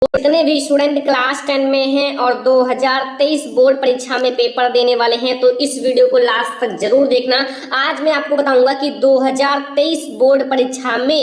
जितने भी student class 10 में हैं और 2023 बोर्ड परीक्षा में पेपर देने वाले हैं तो इस वीडियो को लास्ट तक जरूर देखना। आज मैं आपको बताऊंगा कि 2023 बोर्ड परीक्षा में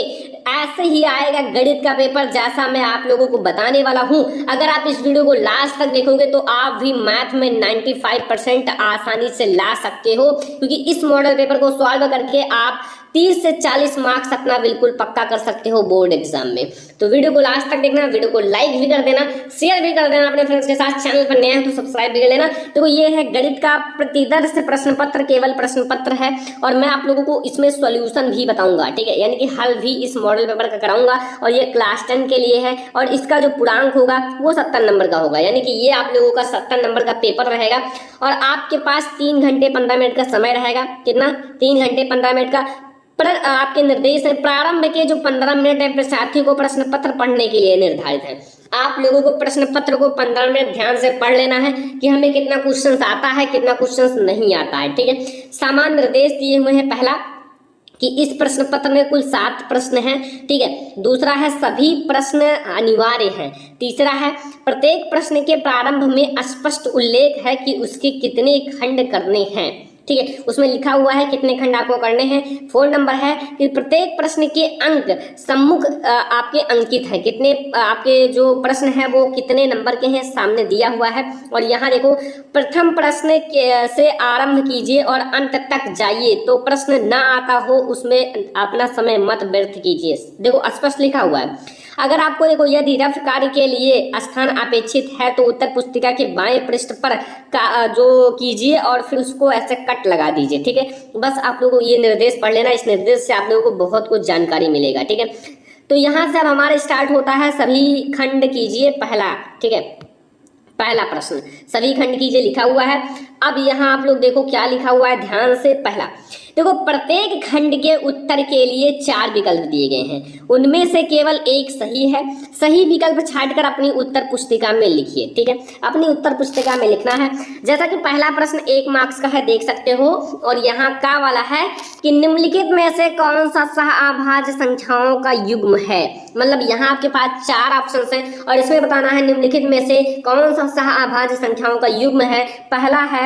ऐसे ही आएगा गणित का पेपर जैसा मैं आप लोगों को बताने वाला हूं। अगर आप इस वीडियो को लास्ट तक देखोगे तो आप भी मैथ में 95% आसानी से ला सकते हो, क्योंकि इस मॉडल पेपर को सॉल्व करके आप 30 से 40 मार्क्स अपना बिल्कुल पक्का कर सकते हो बोर्ड एग्जाम में। तो वीडियो को लास्ट तक देखना, वीडियो को लाइक भी कर देना, शेयर भी कर देना अपने फ्रेंड्स के साथ। चैनल पर नया है तो सब्सक्राइब भी कर लेना। तो ये है गणित का प्रतिदर्श प्रश्न पत्र, केवल प्रश्न पत्र है और मैं आप लोगों को इसमें सॉल्यूशन भी बताऊंगा, ठीक है, यानी कि हल भी इस मॉडल पेपर का कराऊंगा। और ये क्लास 10 के लिए है और इसका जो पूर्णांक होगा वो 70 नंबर का होगा, यानी कि ये आप लोगों का 70 नंबर का पेपर रहेगा और आपके पास 3 घंटे 15 मिनट का समय रहेगा। कितना? 3 घंटे 15 मिनट का। पर आपके निर्देश है प्रारंभ के जो 15 मिनट है विद्यार्थी को प्रश्न पत्र पढ़ने के लिए निर्धारित है। आप लोगों को प्रश्न पत्र को 15 मिनट ध्यान से पढ़ लेना है कि हमें कितना क्वेश्चंस आता है, कितना क्वेश्चंस नहीं आता है, ठीक है। सामान्य निर्देश दिए हुए हैं, पहला कि इस प्रश्न पत्र में कुल 7 प्रश्न हैं, ठीक है। दूसरा है सभी प्रश्न अनिवार्य हैं। तीसरा है प्रत्येक प्रश्न के प्रारंभ में स्पष्ट उल्लेख है कि उसके कितने खंड करने हैं, ठीक है, उसमें लिखा हुआ है कितने खंड आपको करने हैं। 4 नंबर है कि प्रत्येक प्रश्न के अंक सम्मुख आपके अंकित है, कितने आपके जो प्रश्न है वो कितने नंबर के हैं सामने दिया हुआ है। और यहाँ देखो प्रथम प्रश्न से आरंभ कीजिए और अंत तक जाइए, तो प्रश्न ना आता हो उसमें अपना समय मत व्यर्थ कीजिए। देखो स्पष्ट लिखा हुआ है। अगर आपको देखो यदि रफ कार्य के लिए स्थान अपेक्षित है तो उत्तर पुस्तिका के बाएं पृष्ठ पर जो कीजिए और फिर उसको ऐसे कट लगा दीजिए, ठीक है। बस आप लोगों को ये निर्देश पढ़ लेना, इस निर्देश से आप लोगों को बहुत कुछ जानकारी मिलेगा, ठीक है। तो यहाँ से अब हमारा स्टार्ट होता है सभी खंड कीजिए पहला, ठीक है। पहला प्रश्न सभी खंड कीजिए लिखा हुआ है। अब यहाँ आप लोग देखो क्या लिखा हुआ है ध्यान से। पहला देखो प्रत्येक खंड के उत्तर के लिए 4 विकल्प दिए गए हैं, उनमें से केवल एक सही है। सही विकल्प छांटकर अपनी उत्तर पुस्तिका में लिखिए, ठीक है, अपनी उत्तर पुस्तिका में लिखना है। जैसा कि पहला प्रश्न 1 मार्क्स का है, देख सकते हो। और यहाँ का वाला है कि निम्नलिखित में से कौन सा सहअभाज्य संख्याओं का युग्म है। मतलब यहाँ आपके पास 4 ऑप्शन हैं और इसमें बताना है निम्नलिखित में से कौन सा सहअभाज्य संख्याओं का युग्म है। पहला है,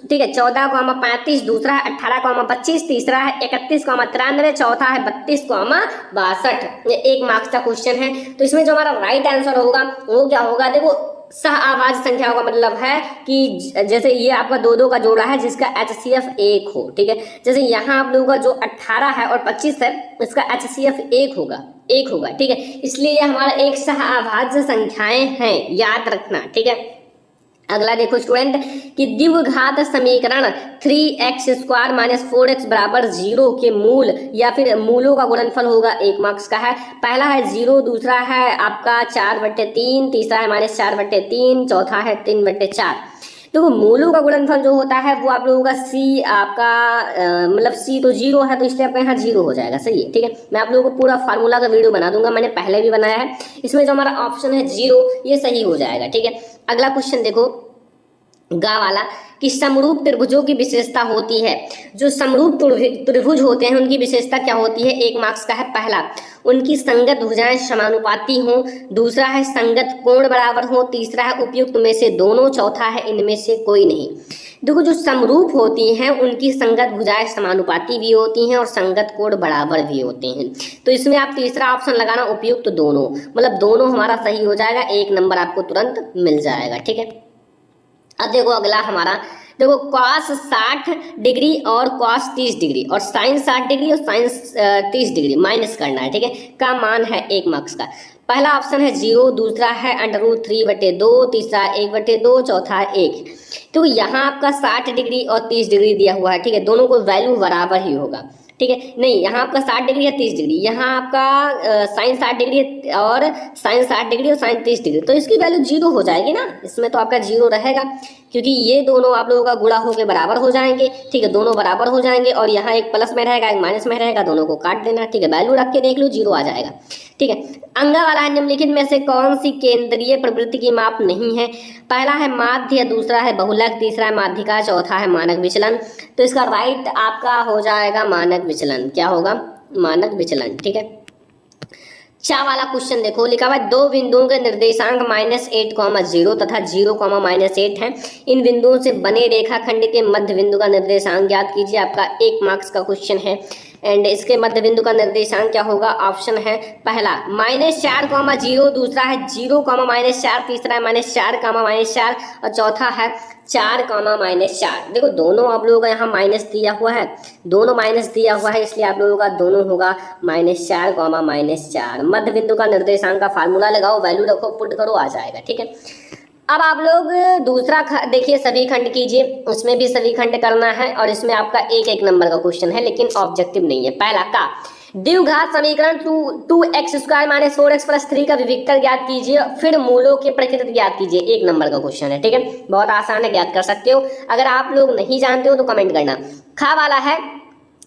ठीक है, 14,35, दूसरा है 18,25, तीसरा है 31,93, चौथा है 32,62। ये 1 मार्क्स का क्वेश्चन है। तो इसमें जो हमारा राइट आंसर होगा वो क्या होगा? देखो सहअभाज्य संख्याओं का मतलब है कि जैसे ये आपका 2-2 का जोड़ा है जिसका HCF 1 हो, ठीक है। जैसे यहाँ आप लोगों का जो 18 है और 25 है इसका HCF 1 होगा, 1 होगा, ठीक है। इसलिए ये हमारा एक सहअभाज्य संख्याएं हैं, याद रखना, ठीक है। अगला देखो स्टूडेंट कि द्विघात समीकरण 3x² - 4x = 0 के मूल या फिर मूलों का गुणनफल होगा। 1 मार्क्स का है। पहला है 0, दूसरा है आपका 4/3, तीसरा है -4/3, चौथा है 3/4। देखो मूलों का गुणनफल जो होता है वो आप लोगों का C आपका मतलब C तो 0 है तो इसलिए आपका यहाँ 0 हो जाएगा, सही है, ठीक है। मैं आप लोगों को पूरा फार्मूला का वीडियो बना दूंगा, मैंने पहले भी बनाया है। इसमें जो हमारा ऑप्शन है 0 ये सही हो जाएगा, ठीक है। अगला क्वेश्चन देखो गा वाला कि समरूप त्रिभुजों की विशेषता होती है। जो समरूप त्रिभुज होते हैं उनकी विशेषता क्या होती है? 1 मार्क्स का है। पहला उनकी संगत भुजाएं समानुपाती हों, दूसरा है संगत कोण बराबर हो, तीसरा है उपयुक्त में से दोनों, चौथा है इनमें से कोई नहीं। देखो जो समरूप होती हैं उनकी संगत भुजाएं समानुपाती भी होती हैं और संगत कोण बराबर भी होते हैं। तो इसमें आप तीसरा ऑप्शन लगाना उपयुक्त दोनों, मतलब दोनों हमारा सही हो जाएगा, 1 नंबर आपको तुरंत मिल जाएगा, ठीक है। अब देखो अगला हमारा, देखो cos 60 डिग्री और cos 30 डिग्री और sin 60 डिग्री और sin 30 डिग्री माइनस करना है, ठीक है, का मान है 1 मार्क्स का। पहला ऑप्शन है 0, दूसरा है √3/2, तीसरा 1/2, चौथा है 1। तो यहाँ आपका 60 डिग्री और 30 डिग्री दिया हुआ है, ठीक है, दोनों को वैल्यू बराबर ही होगा, ठीक है। नहीं यहाँ आपका 60 डिग्री या 30 डिग्री, यहाँ आपका साइन 60 डिग्री और साइन 60 डिग्री और साइन 30 डिग्री, तो इसकी वैल्यू 0 हो जाएगी ना, इसमें तो आपका 0 रहेगा क्योंकि ये दोनों आप लोगों का गुणा होकर बराबर हो जाएंगे, ठीक है, दोनों बराबर हो जाएंगे और यहाँ एक प्लस में रहेगा एक माइनस में रहेगा, दोनों को काट देना, ठीक है। वैल्यू रख के देख लो 0 आ जाएगा, ठीक है। अंगा वाला है निम्नलिखित में से कौन सी केंद्रीय प्रवृत्ति की माप नहीं है? पहला है माध्य, दूसरा है बहुलक, तीसरा है माध्यिका, चौथा है मानक विचलन। तो इसका राइट आपका हो जाएगा मानक विचलन। क्या होगा? मानक विचलन, ठीक है। चा वाला क्वेश्चन देखो, लिखा हुआ है दो बिंदुओं के निर्देशांक -8, 0 तथा 0, -8 है। इन बिंदुओं से बने रेखाखंड के मध्य बिंदु का निर्देशांक ज्ञात कीजिए। आपका 1 मार्क्स का क्वेश्चन है। एंड इसके मध्य बिंदु का निर्देशांक क्या होगा? ऑप्शन है पहला -4, 0, दूसरा है 0, -4, तीसरा है -4, -4 और चौथा है 4, -4। देखो दोनों आप लोगों का यहाँ माइनस दिया हुआ है, दोनों माइनस दिया हुआ है, इसलिए आप लोगों का दोनों होगा -4, -4। मध्य बिंदु का निर्देशांक का फार्मूला लगाओ, वैल्यू रखो, पुट करो, आ जाएगा। ठीक है, अब आप लोग दूसरा देखिए, सभी खंड कीजिए। उसमें भी सभी खंड करना है और इसमें आपका एक एक नंबर का क्वेश्चन है, लेकिन ऑब्जेक्टिव नहीं है। पहला का द्विघात समीकरण 2x² - 4x + 3 का विविक्तर ज्ञात कीजिए, फिर मूलों के प्रकृति ज्ञात कीजिए। 1 नंबर का क्वेश्चन है। ठीक है, बहुत आसान है, ज्ञात कर सकते हो। अगर आप लोग नहीं जानते हो तो कमेंट करना। खा वाला है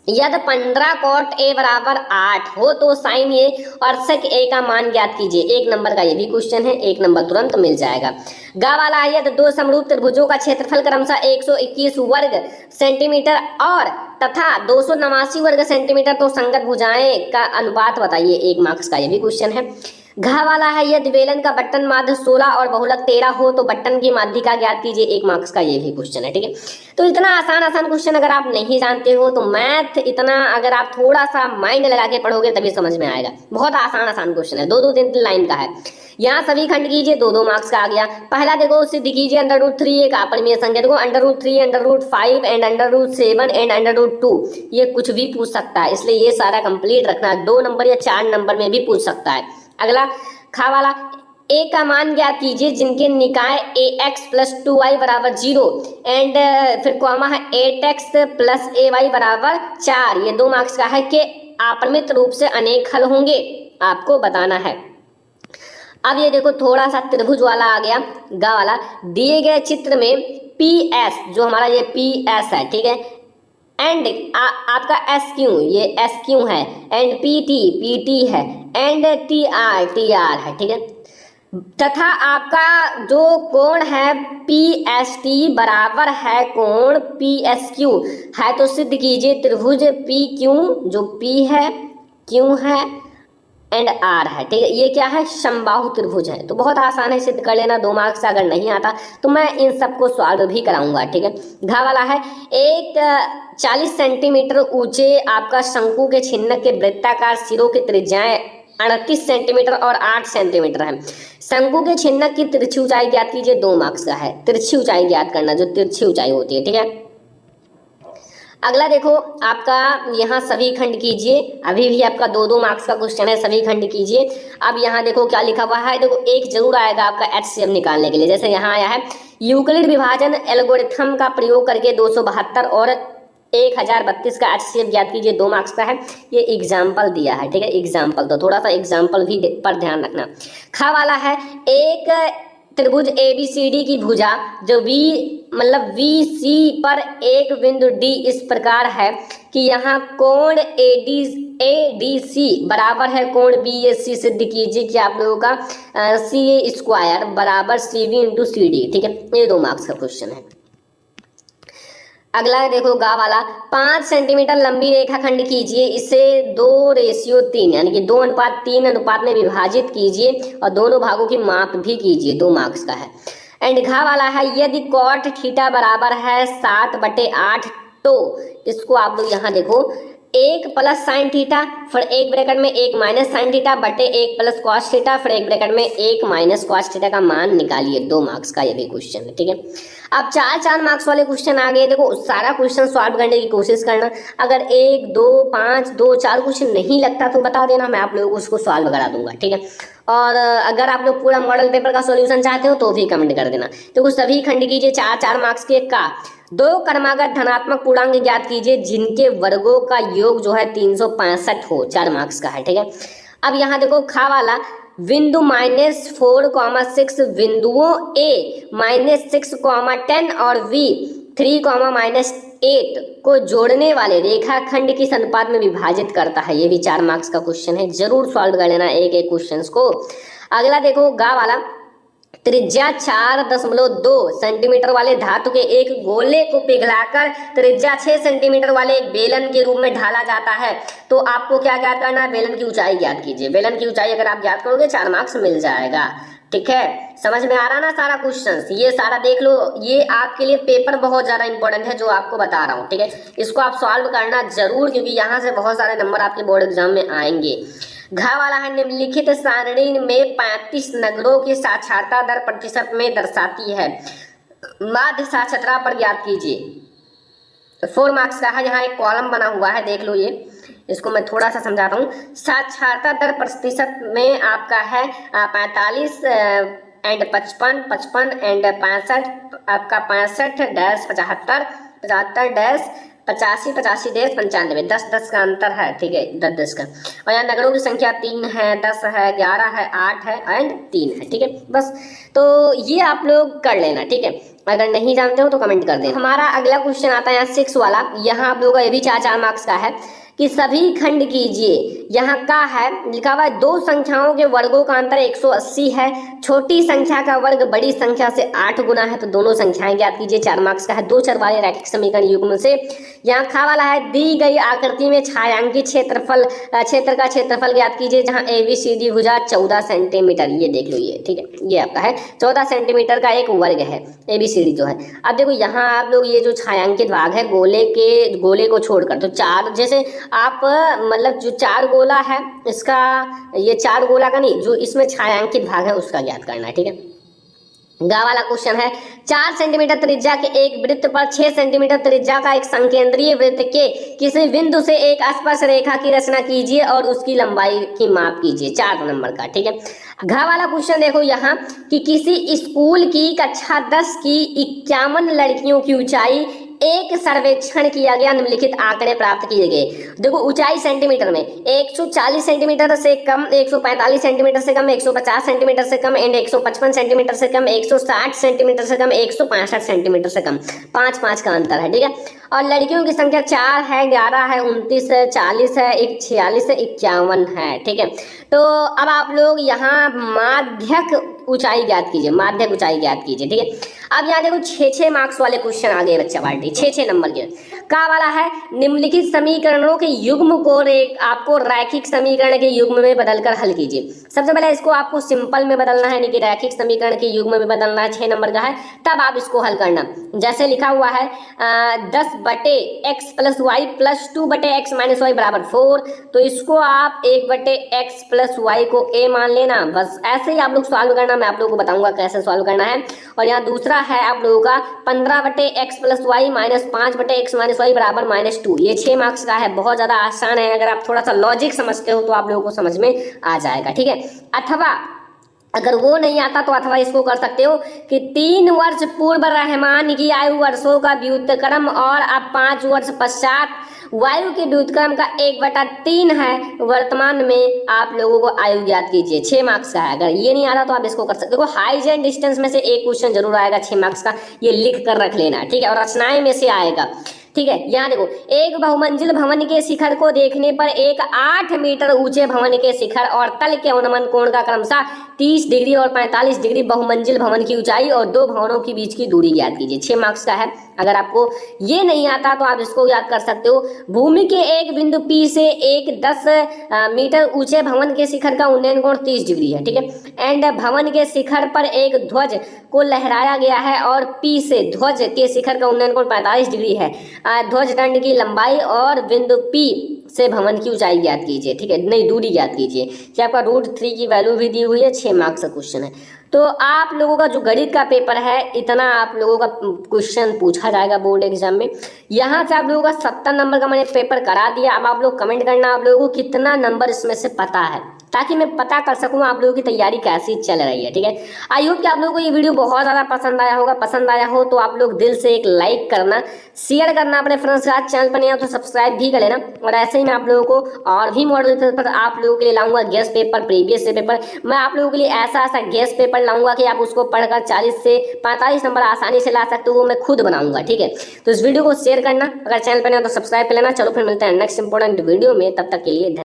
यदि 15 cot a बराबर 8 हो तो sin a और sec a का मान ज्ञात कीजिए। 1 नंबर का ये भी क्वेश्चन है, 1 नंबर तुरंत मिल जाएगा। गा वाला है यदि दो समरूप त्रिभुजों का क्षेत्रफल क्रमशः 121 वर्ग सेंटीमीटर और तथा 289 वर्ग सेंटीमीटर तो संगत भुजाएं का अनुपात बताइए। 1 मार्क्स का ये भी क्वेश्चन है। घा वाला है यदि बेलन का बटन माध्य 16 और बहुलक 13 हो तो बटन की माध्यिका ज्ञात कीजिए। 1 मार्क्स का ये भी क्वेश्चन है। ठीक है, तो इतना आसान आसान क्वेश्चन अगर आप नहीं जानते हो तो मैथ इतना अगर आप थोड़ा सा माइंड लगा के पढ़ोगे तभी समझ में आएगा। बहुत आसान आसान क्वेश्चन है, 2-2 3 लाइन का है। यहाँ सभी खंड कीजिए, 2-2 मार्क्स का आ गया। पहला देखो सिद्ध कीजिए √3 एक अपरिमेय संख्या। देखो √3, √5 एंड √7 एंड √2 ये कुछ भी पूछ सकता है, इसलिए ये सारा कंप्लीट रखना है। 2 नंबर या 4 नंबर में भी पूछ सकता है। अगला खा वाला a का मान ज्ञात कीजिए जिनके निकाय ax + 2y = 0 एंड फिर कॉमा है 8x + ay = 4। ये 2 मार्क्स का है कि अपरिमित रूप से अनेक हल होंगे, आपको बताना है। अब ये देखो थोड़ा सा त्रिभुज वाला आ गया, गा वाला। दिए गए चित्र में PS जो हमारा ये PS है, ठीक है, एंड आपका SQ ये SQ है, एंड PT है, एंड TR है। ठीक है, तथा आपका जो कोण है PST बराबर है कोण PSQ है, तो सिद्ध कीजिए त्रिभुज PQ जो P है, Q है एंड R है। ठीक है, ये क्या है? समबाहु त्रिभुज है। तो बहुत आसान है, सिद्ध कर लेना। 2 मार्क्स अगर नहीं आता तो मैं इन सबको सॉल्व भी कराऊंगा। ठीक है, घा वाला है एक 40 सेंटीमीटर ऊंचे आपका शंकु के छिन्नक के वृत्ताकार सिरों की त्रिज्याएं 38 सेंटीमीटर और 8 सेंटीमीटर है। शंकु के छिन्नक की तिरछी ऊंचाई ज्ञात कीजिए। 2 मार्क्स का है, तिरछी ऊंचाई ज्ञात करना, जो तिरछी ऊंचाई होती है। ठीक है, अगला देखो आपका यहाँ सभी खंड कीजिए। अभी भी आपका 2-2 मार्क्स का क्वेश्चन है, सभी खंड कीजिए। अब यहाँ देखो क्या लिखा हुआ है, देखो एक जरूर आएगा आपका HCF निकालने के लिए। जैसे यहाँ आया है यूक्लिड विभाजन एल्गोरिथम का प्रयोग करके 272 और 1032 का HCF ज्ञात कीजिए। 2 मार्क्स का है, ये एग्जाम्पल दिया है। ठीक है, एग्जाम्पल, तो थोड़ा सा एग्जाम्पल भी पर ध्यान रखना। खा वाला है एक त्रिभुज ABCD की भुजा जो VC पर एक बिंदु D इस प्रकार है कि यहाँ कोण ADC बराबर है कोण BAC। सिद्ध कीजिए कि आप लोगों का CA² = CB × CD। ठीक है, ये 2 मार्क्स का क्वेश्चन है। अगला देखो गा वाला 5 सेंटीमीटर लंबी रेखाखंड कीजिए, इसे 2:3 यानी कि 2:3 अनुपात में विभाजित कीजिए और दोनों भागों की माप भी कीजिए। 2 मार्क्स का है। एंड घा वाला है यदि cot थीटा बराबर है 7/8 तो इसको आप लोग यहाँ देखो 1 + sin थीटा, फिर एक ब्रैकेट में 1 - sin थीटा बटे 1 + cos थीटा, फिर एक ब्रैकेट में 1 - cos थीटा का मान निकालिए। 2 मार्क्स का ये भी क्वेश्चन है। ठीक है, अब 4 मार्क्स वाले क्वेश्चन आ गए। देखो सारा क्वेश्चन सॉल्व करने की कोशिश करना। अगर 1, 2, 5, 2, 4 क्वेश्चन नहीं लगता तो बता देना, मैं आप लोगों को उसको सॉल्व करा दूंगा। ठीक है, और अगर आप लोग पूरा मॉडल पेपर का सॉल्यूशन चाहते हो तो भी कमेंट कर देना। देखो सभी खंड कीजिए 4 मार्क्स के। का 2 क्रमागत धनात्मक पूर्णांक ज्ञात कीजिए जिनके वर्गों का योग जो है 365 हो। 4 मार्क्स का है। ठीक है, अब यहाँ देखो खा वाला बिंदु -4,6 बिंदुओं A -6, 10 और V 3, -8 को जोड़ने वाले रेखाखंड किस अनुपात में विभाजित करता है। ये भी 4 मार्क्स का क्वेश्चन है, जरूर सॉल्व कर लेना एक एक क्वेश्चन को। अगला देखो गा वाला त्रिज्या 4.2 सेंटीमीटर वाले धातु के एक गोले को पिघलाकर त्रिज्या 6 सेंटीमीटर वाले एक बेलन के रूप में ढाला जाता है। तो आपको क्या ज्ञात करना है? बेलन की ऊंचाई ज्ञात कीजिए। बेलन की ऊंचाई अगर आप ज्ञात करोगे 4 मार्क्स मिल जाएगा। ठीक है, समझ में आ रहा ना सारा क्वेश्चन? ये सारा देख लो, ये आपके लिए पेपर बहुत ज्यादा इंपॉर्टेंट है जो आपको बता रहा हूँ। ठीक है, इसको आप सॉल्व करना जरूर, क्योंकि यहाँ से बहुत सारे नंबर आपके बोर्ड एग्जाम में आएंगे। घ वाला है, निम्नलिखित सारणी में 35 नगरों की साक्षरता दर प्रतिशत में दर्शाती है। माध्य साक्षरता पर ज्ञात कीजिए। 4 मार्क्स का है। यहाँ एक कॉलम बना हुआ है, देख लो ये, इसको मैं थोड़ा सा समझाता हूँ। साक्षरता दर प्रतिशत में आपका है 45 एंड 55, 55 एंड 65, आपका 65 डैश 75, 75 डैश 85, 85 डैश 95, 10 का अंतर है। ठीक है, 10 का। और यहाँ नगरों की संख्या 3 है, 10 है, 11 है, 8 है एंड 3 है। ठीक है, बस तो ये आप लोग कर लेना। ठीक है, अगर नहीं जानते हो तो कमेंट कर देना। हमारा अगला क्वेश्चन आता है यहाँ 6 वाला। यहाँ आप लोगों का ये भी 4 मार्क्स का है कि सभी खंड कीजिए। यहाँ का है लिखा हुआ है, 2 संख्याओं के वर्गों का अंतर 180 है। छोटी संख्या का वर्ग बड़ी संख्या से 8 गुना है। तो दोनों संख्याएं ज्ञात कीजिए। 4 मार्क्स का है। 2 चर वाले रैखिक समीकरण युग्म से। यहाँ खा वाला है, दी गई आकृति में छायांकित क्षेत्र का क्षेत्रफल ज्ञात कीजिए, जहाँ ABCD भुजा 14 सेंटीमीटर। ये देख लो, ये ठीक है, ये आपका है 14 सेंटीमीटर का एक वर्ग है ABCD जो है। अब देखो यहाँ आप लोग ये जो छायांकित भाग है गोले को छोड़कर, तो 4 जैसे आप मतलब जो 4 गोला है इसका, ये 4 गोला का नहीं, जो इसमें छायांकित भाग है उसका ज्ञात करना है। ठीक है, गा वाला क्वेश्चन है, 4 सेंटीमीटर त्रिज्या के एक वृत्त पर 6 सेंटीमीटर त्रिज्या का एक संकेंद्रीय वृत्त के किसी बिंदु से एक स्पर्श रेखा की रचना कीजिए और उसकी लंबाई की माप कीजिए। 4 नंबर का। ठीक है, घ वाला क्वेश्चन देखो यहाँ कि किसी स्कूल की कक्षा 10 की 51 लड़कियों की ऊंचाई एक सर्वेक्षण किया गया, निम्नलिखित आंकड़े प्राप्त किए गए। देखो ऊंचाई सेंटीमीटर में 140 सेंटीमीटर से कम, 145 सेंटीमीटर से कम, 150 सेंटीमीटर से कम एंड 155 सेंटीमीटर से कम, 160 सेंटीमीटर से कम, 165 सेंटीमीटर से कम। 5 का अंतर है। ठीक है, और लड़कियों की संख्या 4 है, 11 है, 29 है, 40 है, 46 है, 51 है। ठीक है, तो अब आप लोग यहाँ माध्यक ऊंचाई ज्ञात कीजिए। माध्यक ऊंचाई ज्ञात कीजिए। ठीक है, अब यहाँ देखो 6 मार्क्स वाले क्वेश्चन आ गए बच्चा पार्टी। 6 नंबर के का वाला है, निम्नलिखित समीकरणों के युग्म को आपको रैखिक समीकरण के युग्म में बदलकर हल कीजिए। सबसे पहले इसको आपको सिंपल में बदलना है, यानी कि रैखिक समीकरण के युग्म में बदलना है। 6 नंबर का है, तब आप इसको हल करना। जैसे लिखा हुआ है 10/x + y + 2/x - y = 4, तो इसको आप 1/x + y को a मान लेना। बस ऐसे ही आप लोग सॉल्व करना, मैं आप लोगों को बताऊंगा कैसे सॉल्व करना है। और यहाँ दूसरा है आप लोगों का 15/x + y - 5/x - y = -2। ये 6 मार्क्स का है, बहुत ज्यादा आसान है। अगर आप थोड़ा सा लॉजिक समझते हो तो आप लोगों को समझ में आ जाएगा। ठीक है, अथवा अगर वो नहीं आता तो अथवा इसको कर सकते हो कि 3 वर्ष पूर्व रहमान की आयु वर्षों का व्युत्क्रम और अब 5 वर्ष पश्चात वायु के व्युत्क्रम का 1/3 है। वर्तमान में आप लोगों को आयु ज्ञात कीजिए। 6 मार्क्स का है। अगर ये नहीं आता तो आप इसको कर सकते हो। हाइट एंड डिस्टेंस में से एक क्वेश्चन जरूर आएगा 6 मार्क्स का, ये लिख कर रख लेना। ठीक है, और रचनाएं में से आएगा। ठीक है, यहाँ देखो, एक बहुमंजिल भवन के शिखर को देखने पर एक 8 मीटर ऊंचे भवन के शिखर और तल के उन्नमन कोण का क्रमशः 30 डिग्री और 45 डिग्री बहुमंजिल भवन की ऊंचाई और 2 भवनों के बीच की दूरी ज्ञात कीजिए। 6 मार्क्स का है। अगर आपको ये नहीं आता तो आप इसको याद कर सकते हो। भूमि के एक बिंदु P से एक 10 मीटर ऊंचे भवन के शिखर का उन्नयन कोण 30 डिग्री है। ठीक है, एंड भवन के शिखर पर एक ध्वज को लहराया गया है और P से ध्वज के शिखर का उन्नयन कोण 45 डिग्री है। ध्वज दंड की लंबाई और बिंदु P से भवन की ऊंचाई ज्ञात कीजिए। ठीक है, नई दूरी ज्ञात कीजिए। कि आपका √3 की वैल्यू भी दी हुई है। 6 मार्क्स का क्वेश्चन है। तो आप लोगों का जो गणित का पेपर है, इतना आप लोगों का क्वेश्चन पूछा जाएगा बोर्ड एग्जाम में। यहाँ से आप लोगों का 70 नंबर का मैंने पेपर करा दिया। अब आप लोग कमेंट करना आप लोगों को कितना नंबर इसमें से पता है, ताकि मैं पता कर सकूँ आप लोगों की तैयारी कैसी चल रही है। ठीक है, आई होप कि आप लोगों को ये वीडियो बहुत ज़्यादा पसंद आया होगा। पसंद आया हो तो आप लोग दिल से एक लाइक करना, शेयर करना अपने फ्रेंड्स के साथ। चैनल पर नहीं हो तो सब्सक्राइब भी कर लेना। और ऐसे ही मैं आप लोगों को और भी मॉडल पेपर आप लोगों के लिए लाऊंगा। गेस्ट पेपर, प्रीवियस पेपर, मैं आप लोगों के लिए ऐसा गेस्ट पेपर लाऊंगा कि आप उसको पढ़कर 40 से 45 नंबर आसानी से ला सकते हो। वो मैं खुद बनाऊंगा। ठीक है, तो इस वीडियो को शेयर करना। अगर चैनल पर नहीं हो तो सब्सक्राइब कर लेना। चलो फिर मिलते हैं नेक्स्ट इंपॉर्टेंट वीडियो में, तब तक के लिए